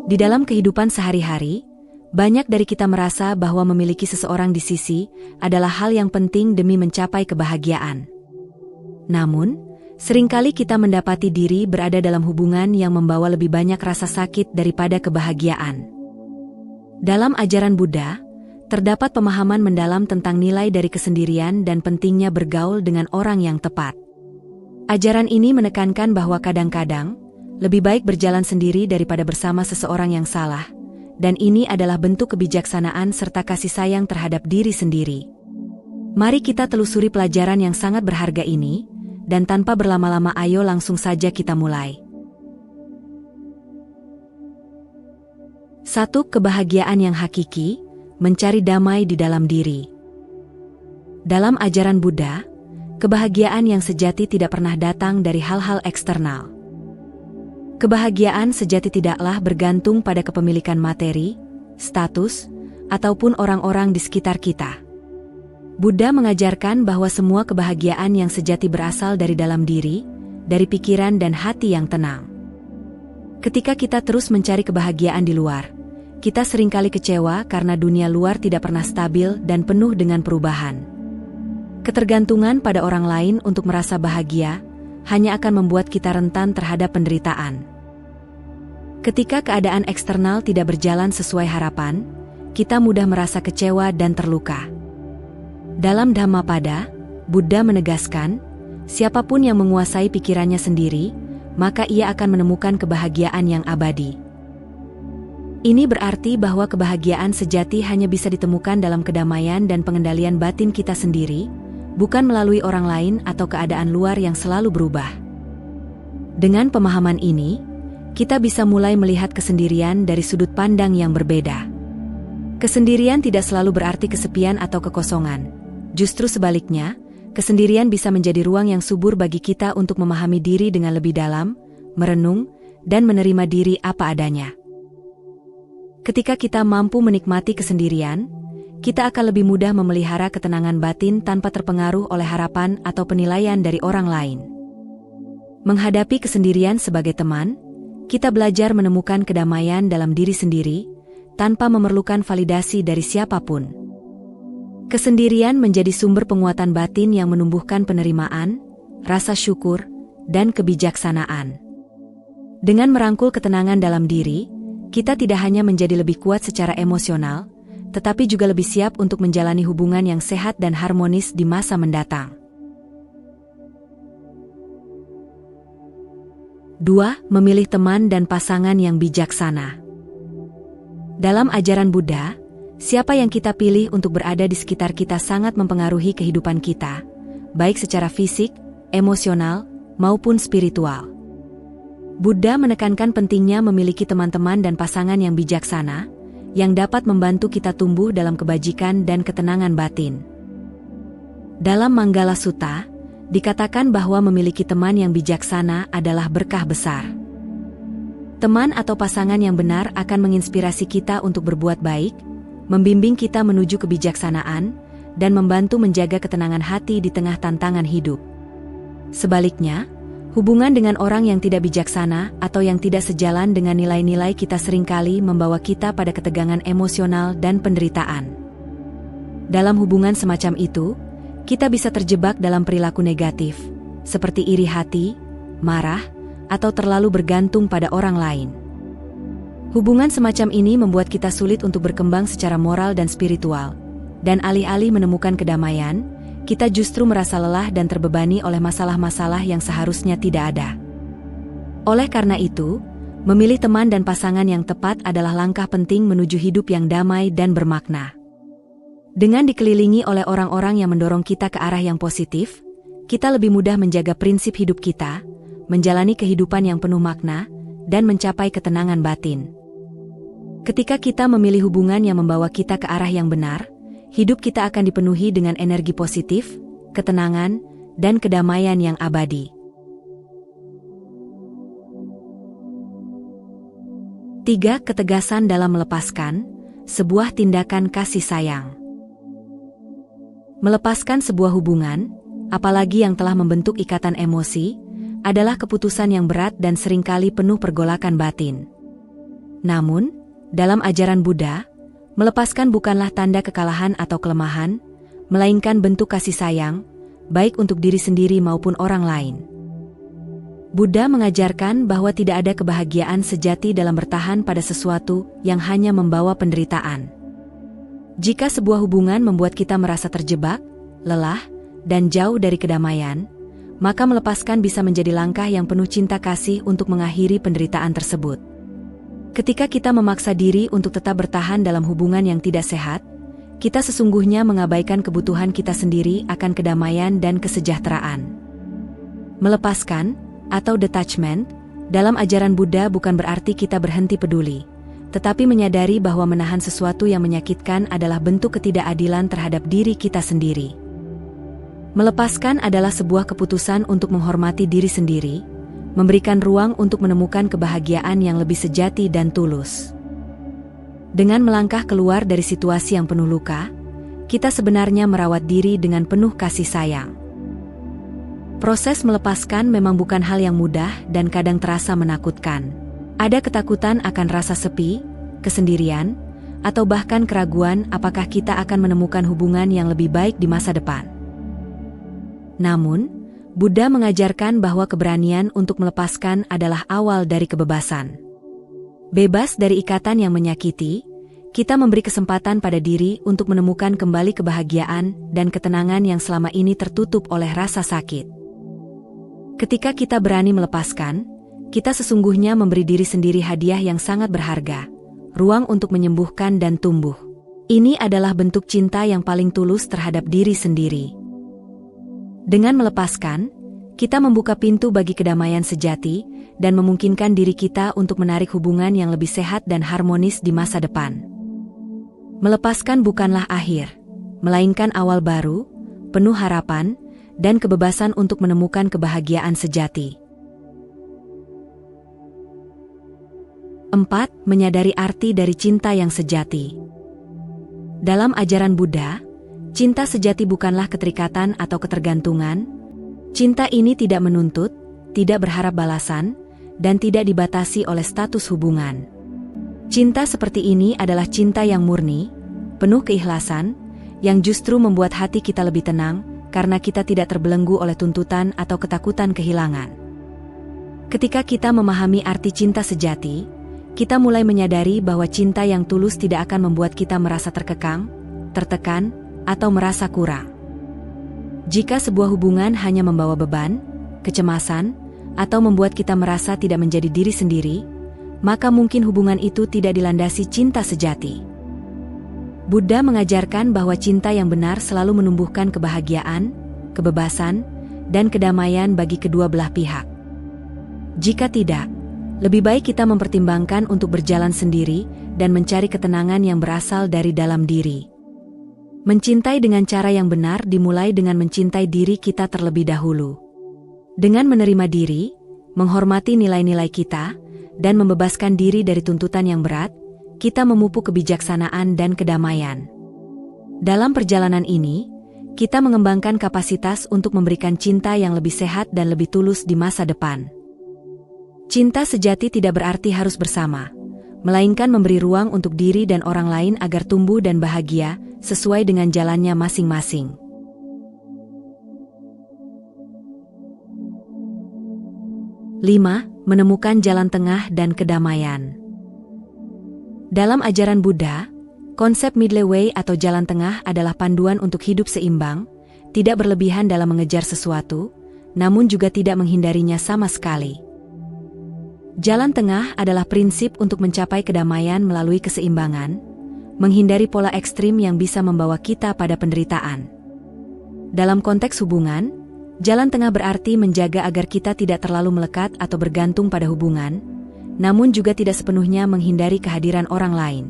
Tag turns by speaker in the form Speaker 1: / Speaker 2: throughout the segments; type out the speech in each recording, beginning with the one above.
Speaker 1: Di dalam kehidupan sehari-hari, banyak dari kita merasa bahwa memiliki seseorang di sisi adalah hal yang penting demi mencapai kebahagiaan. Namun, seringkali kita mendapati diri berada dalam hubungan yang membawa lebih banyak rasa sakit daripada kebahagiaan. Dalam ajaran Buddha, terdapat pemahaman mendalam tentang nilai dari kesendirian dan pentingnya bergaul dengan orang yang tepat. Ajaran ini menekankan bahwa kadang-kadang, lebih baik berjalan sendiri daripada bersama seseorang yang salah, dan ini adalah bentuk kebijaksanaan serta kasih sayang terhadap diri sendiri. Mari kita telusuri pelajaran yang sangat berharga ini, dan tanpa berlama-lama ayo langsung saja kita mulai. 1. Kebahagiaan yang hakiki, mencari damai di dalam diri. Dalam ajaran Buddha, kebahagiaan yang sejati tidak pernah datang dari hal-hal eksternal. Kebahagiaan sejati tidaklah bergantung pada kepemilikan materi, status, ataupun orang-orang di sekitar kita. Buddha mengajarkan bahwa semua kebahagiaan yang sejati berasal dari dalam diri, dari pikiran dan hati yang tenang. Ketika kita terus mencari kebahagiaan di luar, kita seringkali kecewa karena dunia luar tidak pernah stabil dan penuh dengan perubahan. Ketergantungan pada orang lain untuk merasa bahagia hanya akan membuat kita rentan terhadap penderitaan. Ketika keadaan eksternal tidak berjalan sesuai harapan, kita mudah merasa kecewa dan terluka. Dalam Dhammapada, Buddha menegaskan, siapapun yang menguasai pikirannya sendiri, maka ia akan menemukan kebahagiaan yang abadi. Ini berarti bahwa kebahagiaan sejati hanya bisa ditemukan dalam kedamaian dan pengendalian batin kita sendiri, bukan melalui orang lain atau keadaan luar yang selalu berubah. Dengan pemahaman ini, kita bisa mulai melihat kesendirian dari sudut pandang yang berbeda. Kesendirian tidak selalu berarti kesepian atau kekosongan. Justru sebaliknya, kesendirian bisa menjadi ruang yang subur bagi kita untuk memahami diri dengan lebih dalam, merenung, dan menerima diri apa adanya. Ketika kita mampu menikmati kesendirian, kita akan lebih mudah memelihara ketenangan batin tanpa terpengaruh oleh harapan atau penilaian dari orang lain. Menghadapi kesendirian sebagai teman, kita belajar menemukan kedamaian dalam diri sendiri, tanpa memerlukan validasi dari siapapun. Kesendirian menjadi sumber penguatan batin yang menumbuhkan penerimaan, rasa syukur, dan kebijaksanaan. Dengan merangkul ketenangan dalam diri, kita tidak hanya menjadi lebih kuat secara emosional, tetapi juga lebih siap untuk menjalani hubungan yang sehat dan harmonis di masa mendatang. 2. Memilih teman dan pasangan yang bijaksana. Dalam ajaran Buddha, siapa yang kita pilih untuk berada di sekitar kita sangat mempengaruhi kehidupan kita, baik secara fisik, emosional, maupun spiritual. Buddha menekankan pentingnya memiliki teman-teman dan pasangan yang bijaksana, yang dapat membantu kita tumbuh dalam kebajikan dan ketenangan batin. Dalam Manggala Sutta, dikatakan bahwa memiliki teman yang bijaksana adalah berkah besar. Teman atau pasangan yang benar akan menginspirasi kita untuk berbuat baik, membimbing kita menuju kebijaksanaan, dan membantu menjaga ketenangan hati di tengah tantangan hidup. Sebaliknya, hubungan dengan orang yang tidak bijaksana atau yang tidak sejalan dengan nilai-nilai kita seringkali membawa kita pada ketegangan emosional dan penderitaan. Dalam hubungan semacam itu, kita bisa terjebak dalam perilaku negatif, seperti iri hati, marah, atau terlalu bergantung pada orang lain. Hubungan semacam ini membuat kita sulit untuk berkembang secara moral dan spiritual, dan alih-alih menemukan kedamaian, kita justru merasa lelah dan terbebani oleh masalah-masalah yang seharusnya tidak ada. Oleh karena itu, memilih teman dan pasangan yang tepat adalah langkah penting menuju hidup yang damai dan bermakna. Dengan dikelilingi oleh orang-orang yang mendorong kita ke arah yang positif, kita lebih mudah menjaga prinsip hidup kita, menjalani kehidupan yang penuh makna, dan mencapai ketenangan batin. Ketika kita memilih hubungan yang membawa kita ke arah yang benar, hidup kita akan dipenuhi dengan energi positif, ketenangan, dan kedamaian yang abadi. 3. Ketegasan dalam melepaskan, sebuah tindakan kasih sayang. Melepaskan sebuah hubungan, apalagi yang telah membentuk ikatan emosi, adalah keputusan yang berat dan seringkali penuh pergolakan batin. Namun, dalam ajaran Buddha, melepaskan bukanlah tanda kekalahan atau kelemahan, melainkan bentuk kasih sayang, baik untuk diri sendiri maupun orang lain. Buddha mengajarkan bahwa tidak ada kebahagiaan sejati dalam bertahan pada sesuatu yang hanya membawa penderitaan. Jika sebuah hubungan membuat kita merasa terjebak, lelah, dan jauh dari kedamaian, maka melepaskan bisa menjadi langkah yang penuh cinta kasih untuk mengakhiri penderitaan tersebut. Ketika kita memaksa diri untuk tetap bertahan dalam hubungan yang tidak sehat, kita sesungguhnya mengabaikan kebutuhan kita sendiri akan kedamaian dan kesejahteraan. Melepaskan, atau detachment, dalam ajaran Buddha bukan berarti kita berhenti peduli, tetapi menyadari bahwa menahan sesuatu yang menyakitkan adalah bentuk ketidakadilan terhadap diri kita sendiri. Melepaskan adalah sebuah keputusan untuk menghormati diri sendiri, memberikan ruang untuk menemukan kebahagiaan yang lebih sejati dan tulus. Dengan melangkah keluar dari situasi yang penuh luka, kita sebenarnya merawat diri dengan penuh kasih sayang. Proses melepaskan memang bukan hal yang mudah dan kadang terasa menakutkan. Ada ketakutan akan rasa sepi, kesendirian, atau bahkan keraguan apakah kita akan menemukan hubungan yang lebih baik di masa depan. Namun, Buddha mengajarkan bahwa keberanian untuk melepaskan adalah awal dari kebebasan. Bebas dari ikatan yang menyakiti, kita memberi kesempatan pada diri untuk menemukan kembali kebahagiaan dan ketenangan yang selama ini tertutup oleh rasa sakit. Ketika kita berani melepaskan, kita sesungguhnya memberi diri sendiri hadiah yang sangat berharga, ruang untuk menyembuhkan dan tumbuh. Ini adalah bentuk cinta yang paling tulus terhadap diri sendiri. Dengan melepaskan, kita membuka pintu bagi kedamaian sejati dan memungkinkan diri kita untuk menarik hubungan yang lebih sehat dan harmonis di masa depan. Melepaskan bukanlah akhir, melainkan awal baru, penuh harapan, dan kebebasan untuk menemukan kebahagiaan sejati. 4. Menyadari arti dari cinta yang sejati. Dalam ajaran Buddha, cinta sejati bukanlah keterikatan atau ketergantungan. Cinta ini tidak menuntut, tidak berharap balasan, dan tidak dibatasi oleh status hubungan. Cinta seperti ini adalah cinta yang murni, penuh keikhlasan, yang justru membuat hati kita lebih tenang, karena kita tidak terbelenggu oleh tuntutan atau ketakutan kehilangan. Ketika kita memahami arti cinta sejati, kita mulai menyadari bahwa cinta yang tulus tidak akan membuat kita merasa terkekang, tertekan, atau merasa kurang. Jika sebuah hubungan hanya membawa beban, kecemasan, atau membuat kita merasa tidak menjadi diri sendiri, maka mungkin hubungan itu tidak dilandasi cinta sejati. Buddha mengajarkan bahwa cinta yang benar selalu menumbuhkan kebahagiaan, kebebasan, dan kedamaian bagi kedua belah pihak. Jika tidak, lebih baik kita mempertimbangkan untuk berjalan sendiri dan mencari ketenangan yang berasal dari dalam diri. Mencintai dengan cara yang benar dimulai dengan mencintai diri kita terlebih dahulu. Dengan menerima diri, menghormati nilai-nilai kita, dan membebaskan diri dari tuntutan yang berat, kita memupuk kebijaksanaan dan kedamaian. Dalam perjalanan ini, kita mengembangkan kapasitas untuk memberikan cinta yang lebih sehat dan lebih tulus di masa depan. Cinta sejati tidak berarti harus bersama, melainkan memberi ruang untuk diri dan orang lain agar tumbuh dan bahagia, sesuai dengan jalannya masing-masing. Lima, menemukan jalan tengah dan kedamaian. Dalam ajaran Buddha, konsep middle way atau jalan tengah adalah panduan untuk hidup seimbang, tidak berlebihan dalam mengejar sesuatu, namun juga tidak menghindarinya sama sekali. Jalan tengah adalah prinsip untuk mencapai kedamaian melalui keseimbangan, menghindari pola ekstrim yang bisa membawa kita pada penderitaan. Dalam konteks hubungan, jalan tengah berarti menjaga agar kita tidak terlalu melekat atau bergantung pada hubungan, namun juga tidak sepenuhnya menghindari kehadiran orang lain.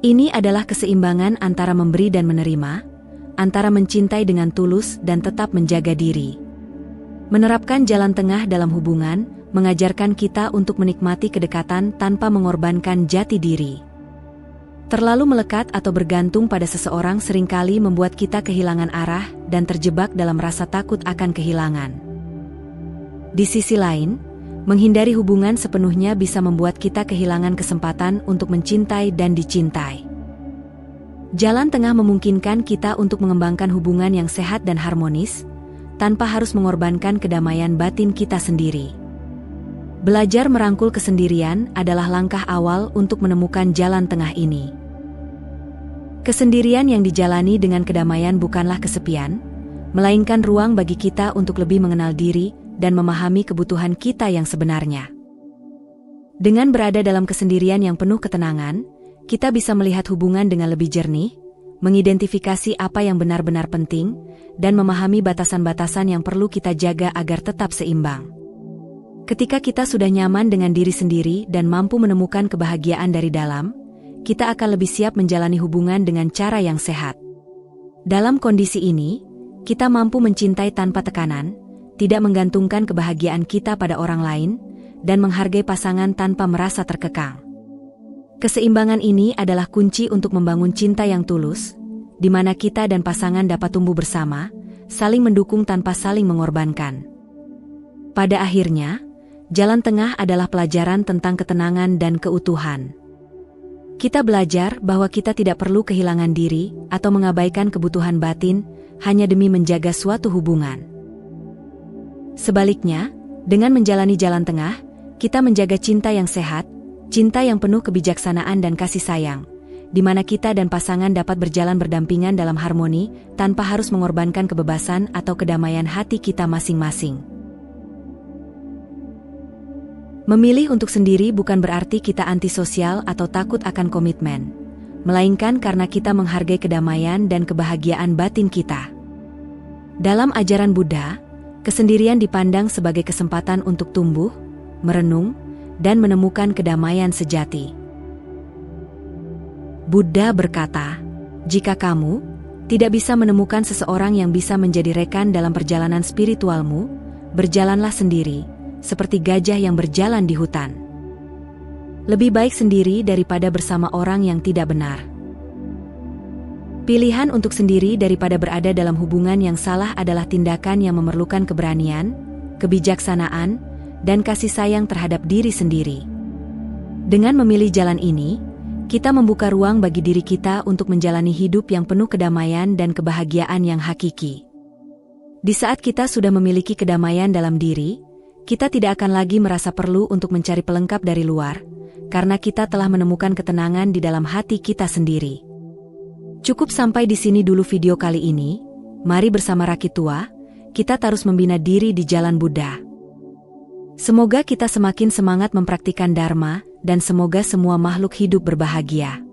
Speaker 1: Ini adalah keseimbangan antara memberi dan menerima, antara mencintai dengan tulus dan tetap menjaga diri. Menerapkan jalan tengah dalam hubungan mengajarkan kita untuk menikmati kedekatan tanpa mengorbankan jati diri. Terlalu melekat atau bergantung pada seseorang seringkali membuat kita kehilangan arah dan terjebak dalam rasa takut akan kehilangan. Di sisi lain, Menghindari hubungan sepenuhnya bisa membuat kita kehilangan kesempatan untuk mencintai dan dicintai. Jalan tengah memungkinkan kita untuk mengembangkan hubungan yang sehat dan harmonis, tanpa harus mengorbankan kedamaian batin kita sendiri. Belajar merangkul kesendirian adalah langkah awal untuk menemukan jalan tengah ini. Kesendirian yang dijalani dengan kedamaian bukanlah kesepian, melainkan ruang bagi kita untuk lebih mengenal diri dan memahami kebutuhan kita yang sebenarnya. Dengan berada dalam kesendirian yang penuh ketenangan, kita bisa melihat hubungan dengan lebih jernih, mengidentifikasi apa yang benar-benar penting, dan memahami batasan-batasan yang perlu kita jaga agar tetap seimbang. Ketika kita sudah nyaman dengan diri sendiri dan mampu menemukan kebahagiaan dari dalam, kita akan lebih siap menjalani hubungan dengan cara yang sehat. Dalam kondisi ini, kita mampu mencintai tanpa tekanan, tidak menggantungkan kebahagiaan kita pada orang lain, dan menghargai pasangan tanpa merasa terkekang. Keseimbangan ini adalah kunci untuk membangun cinta yang tulus, di mana kita dan pasangan dapat tumbuh bersama, saling mendukung tanpa saling mengorbankan. Pada akhirnya, jalan tengah adalah pelajaran tentang ketenangan dan keutuhan. Kita belajar bahwa kita tidak perlu kehilangan diri atau mengabaikan kebutuhan batin hanya demi menjaga suatu hubungan. Sebaliknya, dengan menjalani jalan tengah, kita menjaga cinta yang sehat, cinta yang penuh kebijaksanaan dan kasih sayang, di mana kita dan pasangan dapat berjalan berdampingan dalam harmoni tanpa harus mengorbankan kebebasan atau kedamaian hati kita masing-masing. Memilih untuk sendiri bukan berarti kita antisosial atau takut akan komitmen, melainkan karena kita menghargai kedamaian dan kebahagiaan batin kita. Dalam ajaran Buddha, kesendirian dipandang sebagai kesempatan untuk tumbuh, merenung, dan menemukan kedamaian sejati. Buddha berkata, "Jika kamu tidak bisa menemukan seseorang yang bisa menjadi rekan dalam perjalanan spiritualmu, berjalanlah sendiri, seperti gajah yang berjalan di hutan. Lebih baik sendiri daripada bersama orang yang tidak benar." Pilihan untuk sendiri daripada berada dalam hubungan yang salah adalah tindakan yang memerlukan keberanian, kebijaksanaan, dan kasih sayang terhadap diri sendiri. Dengan memilih jalan ini, kita membuka ruang bagi diri kita untuk menjalani hidup yang penuh kedamaian dan kebahagiaan yang hakiki. Di saat kita sudah memiliki kedamaian dalam diri, kita tidak akan lagi merasa perlu untuk mencari pelengkap dari luar, karena kita telah menemukan ketenangan di dalam hati kita sendiri. Cukup sampai di sini dulu video kali ini. Mari bersama Rakitua, kita terus membina diri di jalan Buddha. Semoga kita semakin semangat mempraktikkan Dharma, dan semoga semua makhluk hidup berbahagia.